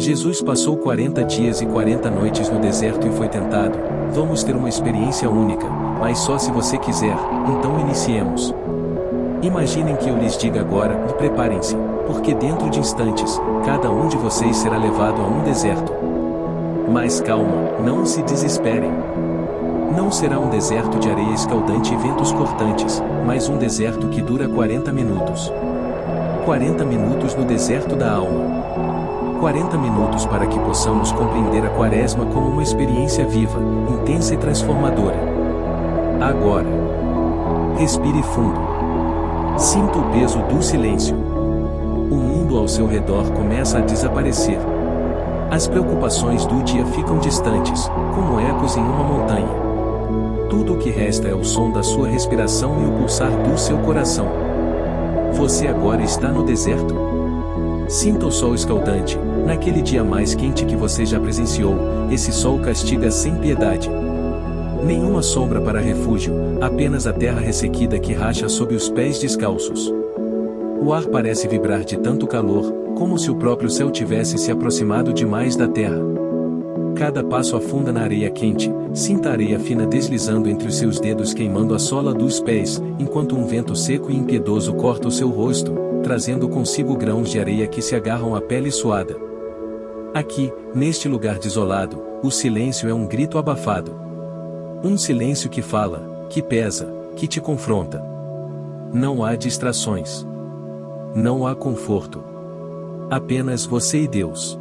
Jesus passou 40 dias e 40 noites no deserto e foi tentado. Vamos ter uma experiência única, mas só se você quiser, então iniciemos. Imaginem que eu lhes diga agora, e preparem-se, porque dentro de instantes, cada um de vocês será levado a um deserto. Mas calma, não se desesperem. Não será um deserto de areia escaldante e ventos cortantes, mas um deserto que dura 40 minutos. 40 minutos no deserto da alma. 40 minutos para que possamos compreender a Quaresma como uma experiência viva, intensa e transformadora. Agora, respire fundo. Sinta o peso do silêncio. O mundo ao seu redor começa a desaparecer. As preocupações do dia ficam distantes, como ecos em uma montanha. Tudo o que resta é o som da sua respiração e o pulsar do seu coração. Você agora está no deserto. Sinta o sol escaldante, naquele dia mais quente que você já presenciou. Esse sol castiga sem piedade. Nenhuma sombra para refúgio, apenas a terra ressequida que racha sob os pés descalços. O ar parece vibrar de tanto calor, como se o próprio céu tivesse se aproximado demais da terra. Cada passo afunda na areia quente, sinta a areia fina deslizando entre os seus dedos queimando a sola dos pés, enquanto um vento seco e impiedoso corta o seu rosto, trazendo consigo grãos de areia que se agarram à pele suada. Aqui, neste lugar desolado, o silêncio é um grito abafado. Um silêncio que fala, que pesa, que te confronta. Não há distrações. Não há conforto. Apenas você e Deus.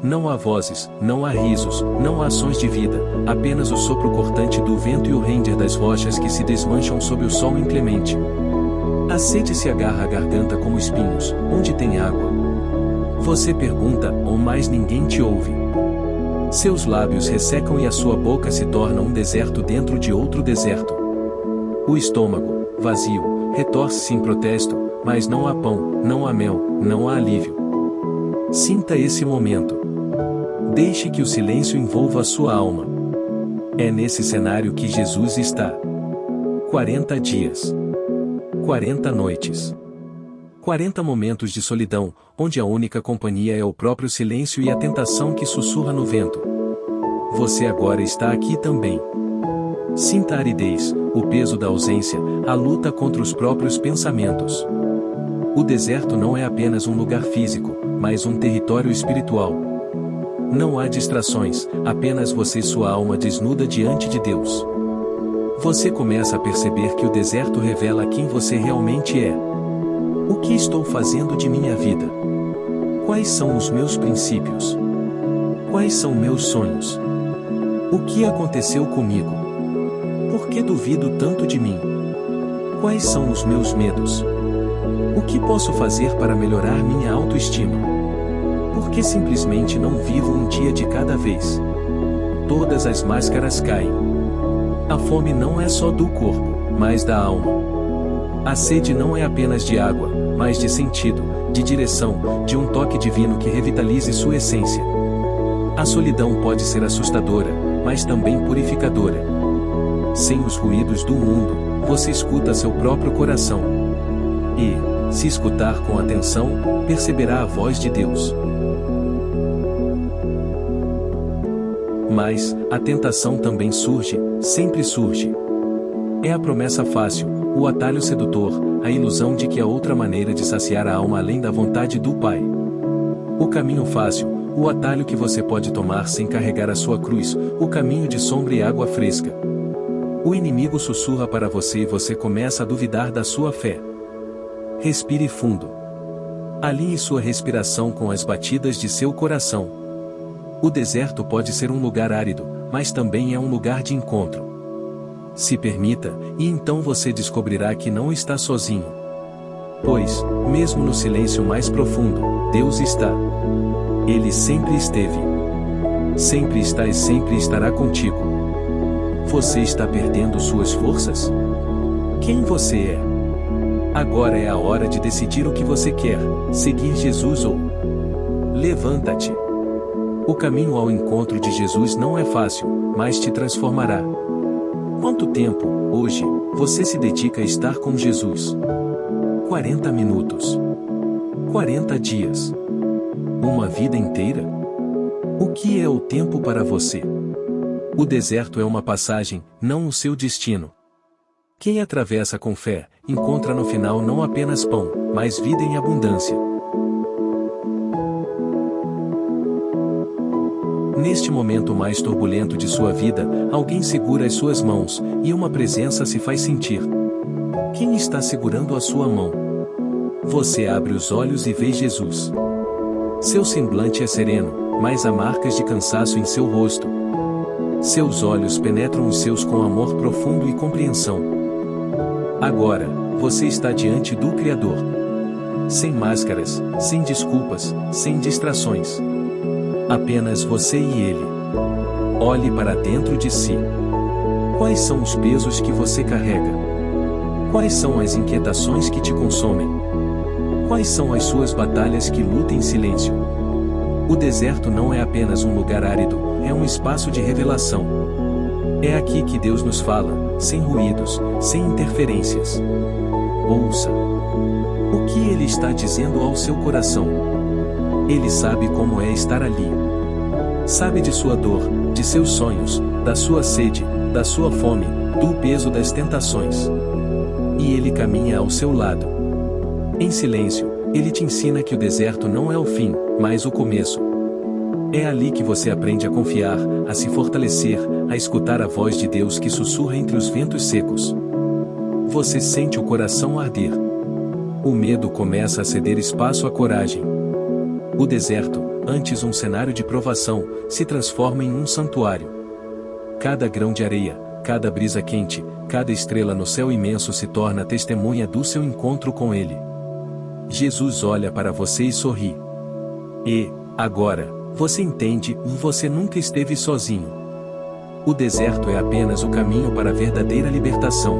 Não há vozes, não há risos, não há ações de vida, apenas o sopro cortante do vento e o render das rochas que se desmancham sob o sol inclemente. A sede se agarra à garganta como espinhos, onde tem água. Você pergunta, mas ninguém te ouve. Seus lábios ressecam e a sua boca se torna um deserto dentro de outro deserto. O estômago, vazio, retorce-se em protesto, mas não há pão, não há mel, não há alívio. Sinta esse momento. Deixe que o silêncio envolva a sua alma. É nesse cenário que Jesus está. 40 dias. 40 noites. 40 momentos de solidão, onde a única companhia é o próprio silêncio e a tentação que sussurra no vento. Você agora está aqui também. Sinta a aridez, o peso da ausência, a luta contra os próprios pensamentos. O deserto não é apenas um lugar físico, mas um território espiritual. Não há distrações, apenas você e sua alma desnuda diante de Deus. Você começa a perceber que o deserto revela quem você realmente é. O que estou fazendo de minha vida? Quais são os meus princípios? Quais são meus sonhos? O que aconteceu comigo? Por que duvido tanto de mim? Quais são os meus medos? O que posso fazer para melhorar minha autoestima? Por que simplesmente não vivo um dia de cada vez? Todas as máscaras caem. A fome não é só do corpo, mas da alma. A sede não é apenas de água, mas de sentido, de direção, de um toque divino que revitalize sua essência. A solidão pode ser assustadora, mas também purificadora. Sem os ruídos do mundo, você escuta seu próprio coração. E, se escutar com atenção, perceberá a voz de Deus. Mas, a tentação também surge, sempre surge. É a promessa fácil, o atalho sedutor, a ilusão de que há outra maneira de saciar a alma além da vontade do Pai. O caminho fácil, o atalho que você pode tomar sem carregar a sua cruz, o caminho de sombra e água fresca. O inimigo sussurra para você e você começa a duvidar da sua fé. Respire fundo. Alinhe sua respiração com as batidas de seu coração. O deserto pode ser um lugar árido, mas também é um lugar de encontro. Se permita, e então você descobrirá que não está sozinho. Pois, mesmo no silêncio mais profundo, Deus está. Ele sempre esteve. Sempre está e sempre estará contigo. Você está perdendo suas forças? Quem você é? Agora é a hora de decidir o que você quer, seguir Jesus ou... Levanta-te. O caminho ao encontro de Jesus não é fácil, mas te transformará. Quanto tempo, hoje, você se dedica a estar com Jesus? 40 minutos. 40 dias. Uma vida inteira? O que é o tempo para você? O deserto é uma passagem, não o seu destino. Quem atravessa com fé, encontra no final não apenas pão, mas vida em abundância. Neste momento mais turbulento de sua vida, alguém segura as suas mãos, e uma presença se faz sentir. Quem está segurando a sua mão? Você abre os olhos e vê Jesus. Seu semblante é sereno, mas há marcas de cansaço em seu rosto. Seus olhos penetram os seus com amor profundo e compreensão. Agora, você está diante do Criador. Sem máscaras, sem desculpas, sem distrações. Apenas você e Ele. Olhe para dentro de si. Quais são os pesos que você carrega? Quais são as inquietações que te consomem? Quais são as suas batalhas que luta em silêncio? O deserto não é apenas um lugar árido, é um espaço de revelação. É aqui que Deus nos fala, sem ruídos, sem interferências. Ouça. O que Ele está dizendo ao seu coração? Ele sabe como é estar ali. Sabe de sua dor, de seus sonhos, da sua sede, da sua fome, do peso das tentações. E Ele caminha ao seu lado. Em silêncio, Ele te ensina que o deserto não é o fim, mas o começo. É ali que você aprende a confiar, a se fortalecer, a escutar a voz de Deus que sussurra entre os ventos secos. Você sente o coração arder. O medo começa a ceder espaço à coragem. O deserto, antes um cenário de provação, se transforma em um santuário. Cada grão de areia, cada brisa quente, cada estrela no céu imenso se torna testemunha do seu encontro com Ele. Jesus olha para você e sorri. E, agora, você entende, você nunca esteve sozinho. O deserto é apenas o caminho para a verdadeira libertação.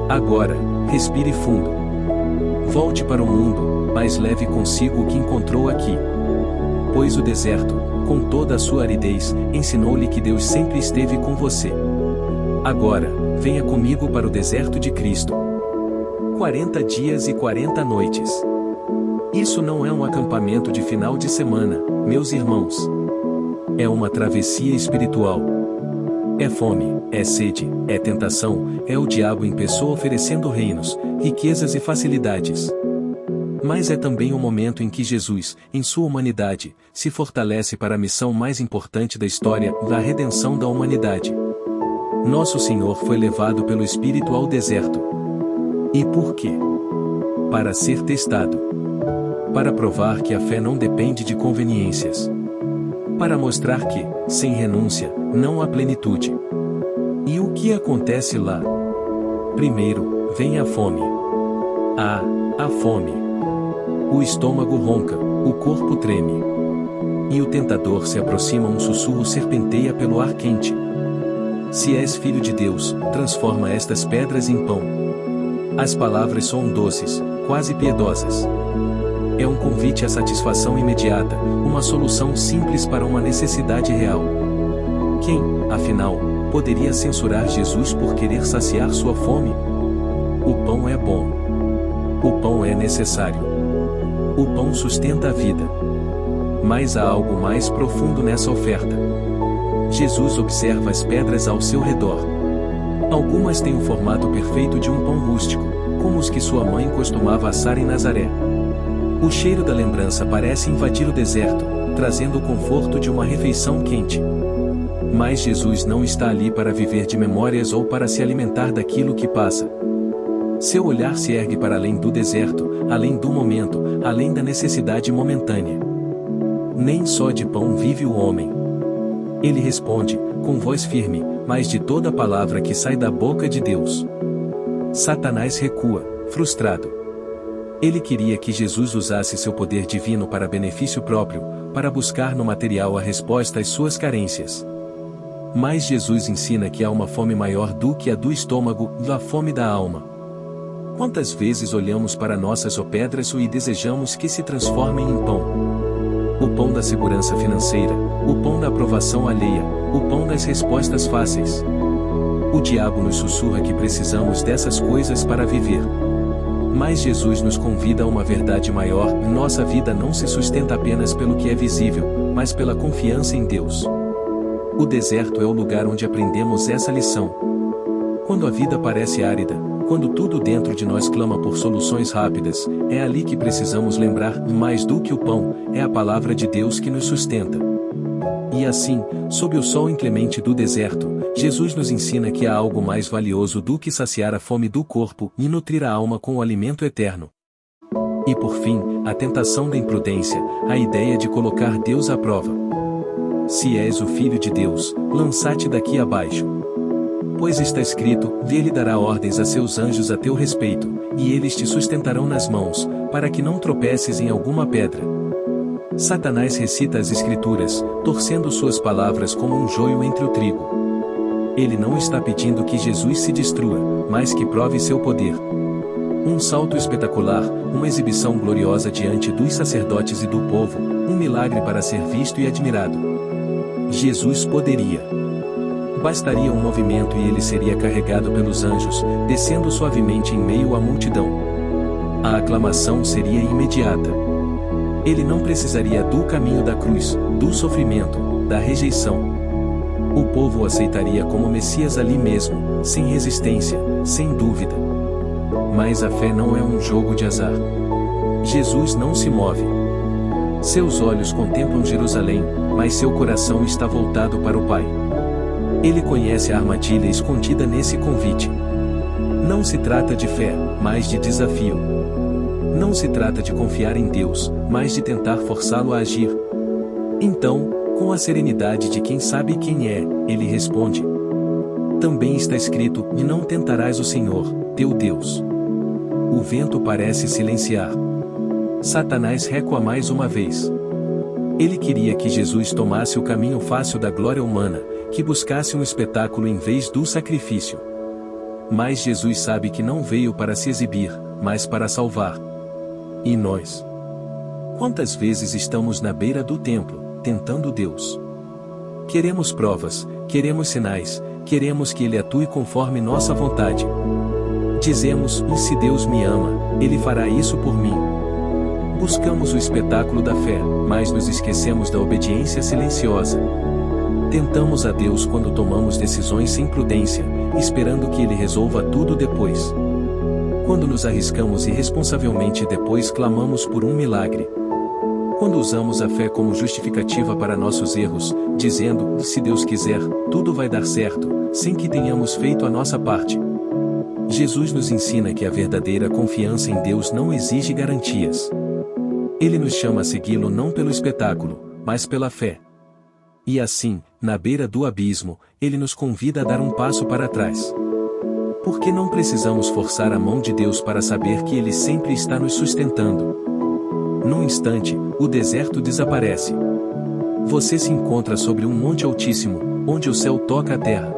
Agora, respire fundo. Volte para o mundo, mas leve consigo o que encontrou aqui. Pois o deserto, com toda a sua aridez, ensinou-lhe que Deus sempre esteve com você. Agora, venha comigo para o deserto de Cristo. 40 dias e 40 noites. Isso não é um acampamento de final de semana, meus irmãos. É uma travessia espiritual. É fome, é sede, é tentação, é o diabo em pessoa oferecendo reinos, riquezas e facilidades. Mas é também o momento em que Jesus, em sua humanidade, se fortalece para a missão mais importante da história, da redenção da humanidade. Nosso Senhor foi levado pelo Espírito ao deserto. E por quê? Para ser testado. Para provar que a fé não depende de conveniências. Para mostrar que, sem renúncia, não há plenitude. E o que acontece lá? Primeiro, vem a fome. A fome. O estômago ronca, o corpo treme. E o tentador se aproxima, um sussurro serpenteia pelo ar quente. Se és filho de Deus, transforma estas pedras em pão. As palavras soam doces, quase piedosas. É um convite à satisfação imediata, uma solução simples para uma necessidade real. Quem, afinal, poderia censurar Jesus por querer saciar sua fome? O pão é bom. O pão é necessário. O pão sustenta a vida. Mas há algo mais profundo nessa oferta. Jesus observa as pedras ao seu redor. Algumas têm o formato perfeito de um pão rústico, como os que sua mãe costumava assar em Nazaré. O cheiro da lembrança parece invadir o deserto, trazendo o conforto de uma refeição quente. Mas Jesus não está ali para viver de memórias ou para se alimentar daquilo que passa. Seu olhar se ergue para além do deserto, além do momento, além da necessidade momentânea. Nem só de pão vive o homem. Ele responde, com voz firme, mas de toda palavra que sai da boca de Deus. Satanás recua, frustrado. Ele queria que Jesus usasse seu poder divino para benefício próprio, para buscar no material a resposta às suas carências. Mas Jesus ensina que há uma fome maior do que a do estômago, a fome da alma. Quantas vezes olhamos para nossas pedras e desejamos que se transformem em pão? O pão da segurança financeira, o pão da aprovação alheia, o pão das respostas fáceis. O diabo nos sussurra que precisamos dessas coisas para viver. Mas Jesus nos convida a uma verdade maior: nossa vida não se sustenta apenas pelo que é visível, mas pela confiança em Deus. O deserto é o lugar onde aprendemos essa lição. Quando a vida parece árida, quando tudo dentro de nós clama por soluções rápidas, é ali que precisamos lembrar: mais do que o pão, é a palavra de Deus que nos sustenta. E assim, sob o sol inclemente do deserto, Jesus nos ensina que há algo mais valioso do que saciar a fome do corpo e nutrir a alma com o alimento eterno. E por fim, a tentação da imprudência, a ideia de colocar Deus à prova. Se és o Filho de Deus, lança-te daqui abaixo. Pois está escrito: Ele dará ordens a seus anjos a teu respeito, e eles te sustentarão nas mãos, para que não tropeces em alguma pedra. Satanás recita as Escrituras, torcendo suas palavras como um joio entre o trigo. Ele não está pedindo que Jesus se destrua, mas que prove seu poder. Um salto espetacular, uma exibição gloriosa diante dos sacerdotes e do povo, um milagre para ser visto e admirado. Jesus poderia. Bastaria um movimento e ele seria carregado pelos anjos, descendo suavemente em meio à multidão. A aclamação seria imediata. Ele não precisaria do caminho da cruz, do sofrimento, da rejeição. O povo o aceitaria como Messias ali mesmo, sem resistência, sem dúvida. Mas a fé não é um jogo de azar. Jesus não se move. Seus olhos contemplam Jerusalém, mas seu coração está voltado para o Pai. Ele conhece a armadilha escondida nesse convite. Não se trata de fé, mas de desafio. Não se trata de confiar em Deus, mas de tentar forçá-lo a agir. Então, com a serenidade de quem sabe quem é, ele responde. Também está escrito: e não tentarás o Senhor, teu Deus. O vento parece silenciar. Satanás recua mais uma vez. Ele queria que Jesus tomasse o caminho fácil da glória humana, que buscasse um espetáculo em vez do sacrifício. Mas Jesus sabe que não veio para se exibir, mas para salvar. E nós? Quantas vezes estamos na beira do templo, tentando Deus? Queremos provas, queremos sinais, queremos que Ele atue conforme nossa vontade. Dizemos: e se Deus me ama, Ele fará isso por mim. Buscamos o espetáculo da fé, mas nos esquecemos da obediência silenciosa. Tentamos a Deus quando tomamos decisões sem prudência, esperando que Ele resolva tudo depois. Quando nos arriscamos irresponsavelmente e depois clamamos por um milagre. Quando usamos a fé como justificativa para nossos erros, dizendo: se Deus quiser, tudo vai dar certo, sem que tenhamos feito a nossa parte. Jesus nos ensina que a verdadeira confiança em Deus não exige garantias. Ele nos chama a segui-lo não pelo espetáculo, mas pela fé. E assim, na beira do abismo, Ele nos convida a dar um passo para trás. Porque não precisamos forçar a mão de Deus para saber que Ele sempre está nos sustentando. Num instante, o deserto desaparece. Você se encontra sobre um monte altíssimo, onde o céu toca a terra.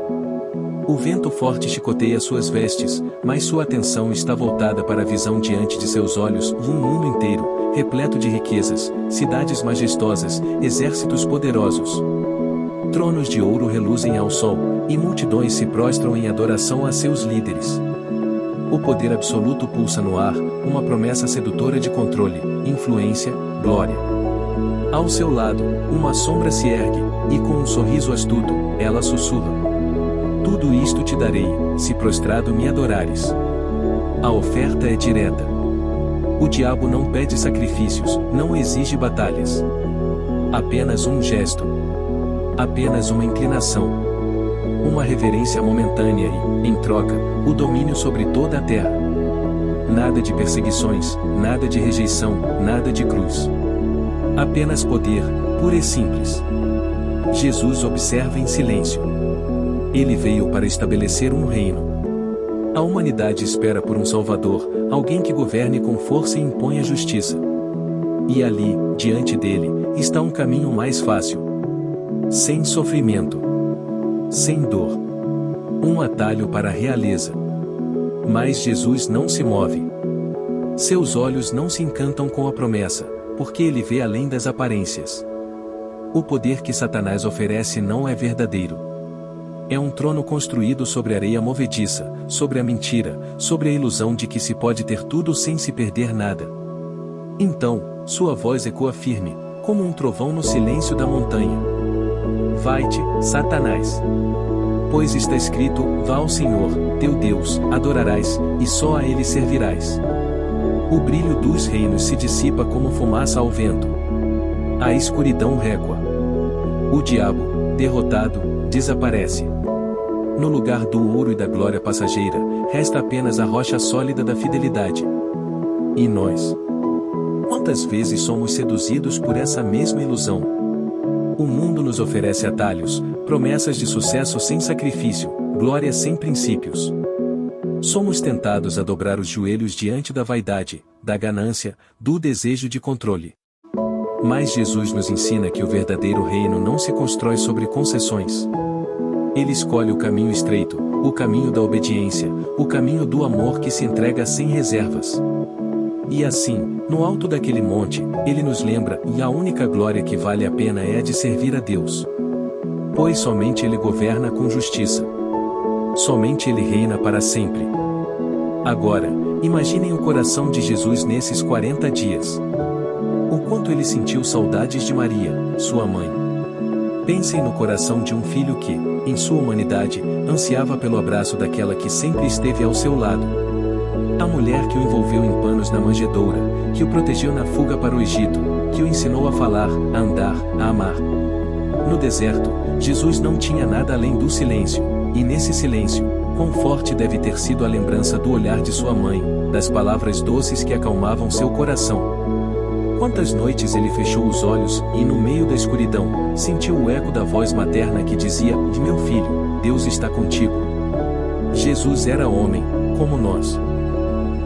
O vento forte chicoteia suas vestes, mas sua atenção está voltada para a visão diante de seus olhos, um mundo inteiro, repleto de riquezas, cidades majestosas, exércitos poderosos. Tronos de ouro reluzem ao sol, e multidões se prostram em adoração a seus líderes. O poder absoluto pulsa no ar, uma promessa sedutora de controle, influência, glória. Ao seu lado, uma sombra se ergue, e com um sorriso astuto, ela sussurra: tudo isto te darei, se prostrado me adorares. A oferta é direta. O diabo não pede sacrifícios, não exige batalhas. Apenas um gesto. Apenas uma inclinação. Uma reverência momentânea e, em troca, o domínio sobre toda a terra. Nada de perseguições, nada de rejeição, nada de cruz. Apenas poder, puro e simples. Jesus observa em silêncio. Ele veio para estabelecer um reino. A humanidade espera por um Salvador, alguém que governe com força e imponha justiça. E ali, diante dele, está um caminho mais fácil. Sem sofrimento. Sem dor. Um atalho para a realeza. Mas Jesus não se move. Seus olhos não se encantam com a promessa, porque ele vê além das aparências. O poder que Satanás oferece não é verdadeiro. É um trono construído sobre areia movediça, sobre a mentira, sobre a ilusão de que se pode ter tudo sem se perder nada. Então, sua voz ecoa firme, como um trovão no silêncio da montanha. Vai-te, Satanás! Pois está escrito: vá ao Senhor, teu Deus, adorarás, e só a Ele servirás. O brilho dos reinos se dissipa como fumaça ao vento. A escuridão recua. O diabo, derrotado, desaparece. No lugar do ouro e da glória passageira, resta apenas a rocha sólida da fidelidade. E nós? Quantas vezes somos seduzidos por essa mesma ilusão? O mundo nos oferece atalhos, promessas de sucesso sem sacrifício, glória sem princípios. Somos tentados a dobrar os joelhos diante da vaidade, da ganância, do desejo de controle. Mas Jesus nos ensina que o verdadeiro reino não se constrói sobre concessões. Ele escolhe o caminho estreito, o caminho da obediência, o caminho do amor que se entrega sem reservas. E assim, no alto daquele monte, ele nos lembra, e a única glória que vale a pena é a de servir a Deus. Pois somente ele governa com justiça. Somente ele reina para sempre. Agora, imaginem o coração de Jesus nesses 40 dias. O quanto ele sentiu saudades de Maria, sua mãe. Pensem no coração de um filho que, em sua humanidade, ansiava pelo abraço daquela que sempre esteve ao seu lado. A mulher que o envolveu em panos na manjedoura, que o protegeu na fuga para o Egito, que o ensinou a falar, a andar, a amar. No deserto, Jesus não tinha nada além do silêncio, e nesse silêncio, quão forte deve ter sido a lembrança do olhar de sua mãe, das palavras doces que acalmavam seu coração. Quantas noites ele fechou os olhos, e no meio da escuridão, sentiu o eco da voz materna que dizia: meu filho, Deus está contigo. Jesus era homem, como nós.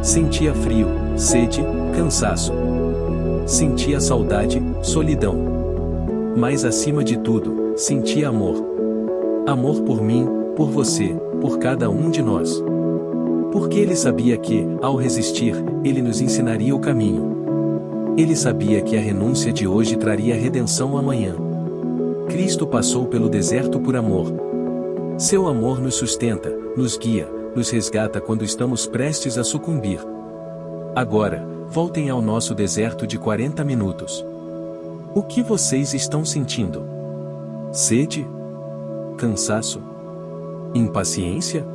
Sentia frio, sede, cansaço. Sentia saudade, solidão. Mas acima de tudo, sentia amor. Amor por mim, por você, por cada um de nós. Porque ele sabia que, ao resistir, ele nos ensinaria o caminho. Ele sabia que a renúncia de hoje traria redenção amanhã. Cristo passou pelo deserto por amor. Seu amor nos sustenta, nos guia, nos resgata quando estamos prestes a sucumbir. Agora, voltem ao nosso deserto de 40 minutos. O que vocês estão sentindo? Sede? Cansaço? Impaciência?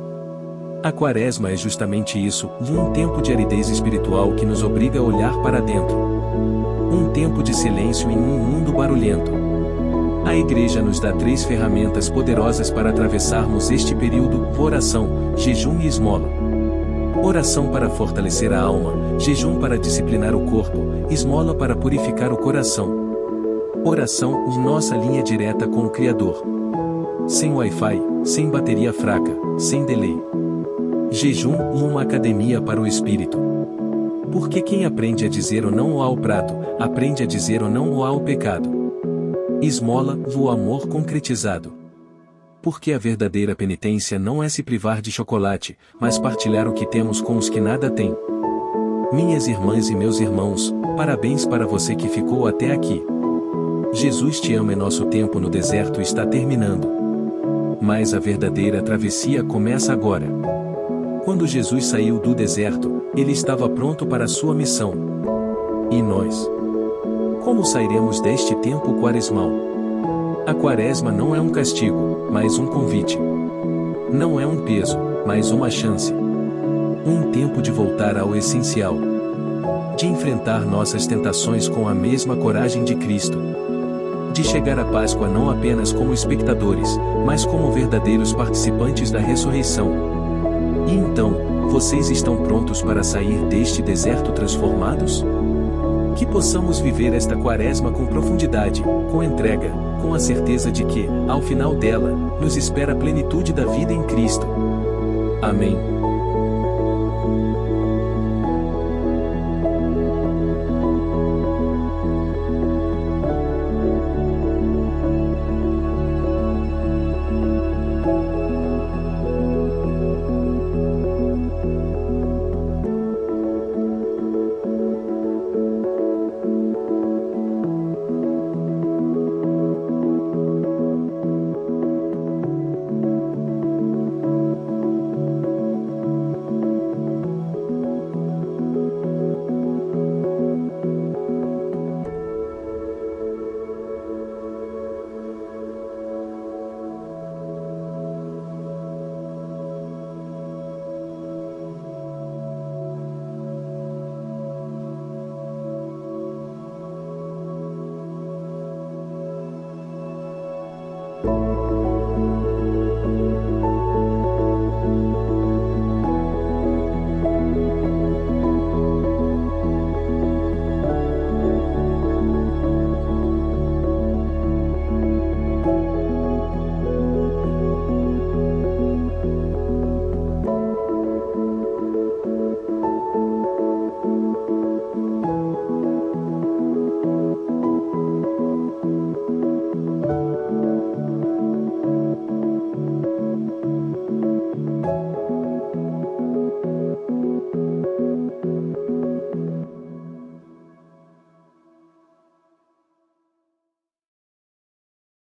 A Quaresma é justamente isso, um tempo de aridez espiritual que nos obriga a olhar para dentro. Um tempo de silêncio em um mundo barulhento. A Igreja nos dá 3 ferramentas poderosas para atravessarmos este período: oração, jejum e esmola. Oração para fortalecer a alma, jejum para disciplinar o corpo, esmola para purificar o coração. Oração, nossa linha direta com o Criador. Sem Wi-Fi, sem bateria fraca, sem delay. Jejum, uma academia para o espírito. Porque quem aprende a dizer o não ao prato, aprende a dizer o não ao pecado. Esmola, o amor concretizado. Porque a verdadeira penitência não é se privar de chocolate, mas partilhar o que temos com os que nada têm. Minhas irmãs e meus irmãos, parabéns para você que ficou até aqui. Jesus te ama e nosso tempo no deserto está terminando. Mas a verdadeira travessia começa agora. Quando Jesus saiu do deserto, ele estava pronto para a sua missão. E nós? Como sairemos deste tempo quaresmal? A Quaresma não é um castigo, mas um convite. Não é um peso, mas uma chance. Um tempo de voltar ao essencial. De enfrentar nossas tentações com a mesma coragem de Cristo. De chegar à Páscoa não apenas como espectadores, mas como verdadeiros participantes da ressurreição. E então, vocês estão prontos para sair deste deserto transformados? Que possamos viver esta Quaresma com profundidade, com entrega, com a certeza de que, ao final dela, nos espera a plenitude da vida em Cristo. Amém.